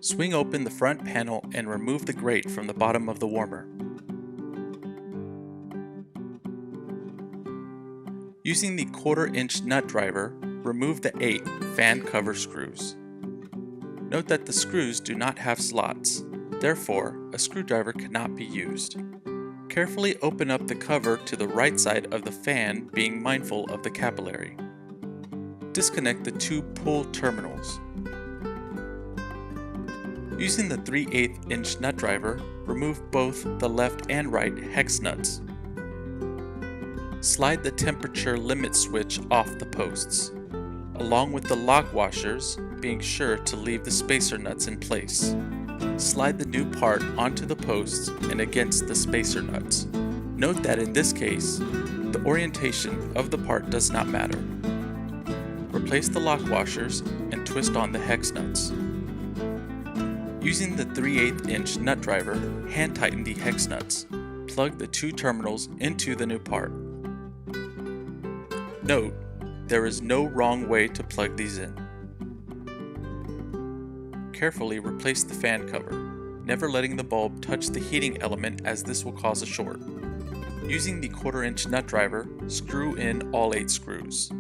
Swing open the front panel and remove the grate from the bottom of the warmer. Using the 1/4 inch nut driver, remove the 8 fan cover screws. Note that the screws do not have slots, therefore a screwdriver cannot be used. Carefully open up the cover to the right side of the fan, being mindful of the capillary. Disconnect the 2 pull terminals. Using the 3/8 inch nut driver, remove both the left and right hex nuts. Slide the temperature limit switch off the posts, along with the lock washers, being sure to leave the spacer nuts in place. Slide the new part onto the posts and against the spacer nuts. Note that in this case, the orientation of the part does not matter. Replace the lock washers and twist on the hex nuts. Using the 3/8 inch nut driver, hand tighten the hex nuts. Plug the 2 terminals into the new part. Note, there is no wrong way to plug these in. Carefully replace the fan cover, never letting the bulb touch the heating element as this will cause a short. Using the 1/4 inch nut driver, screw in all 8 screws.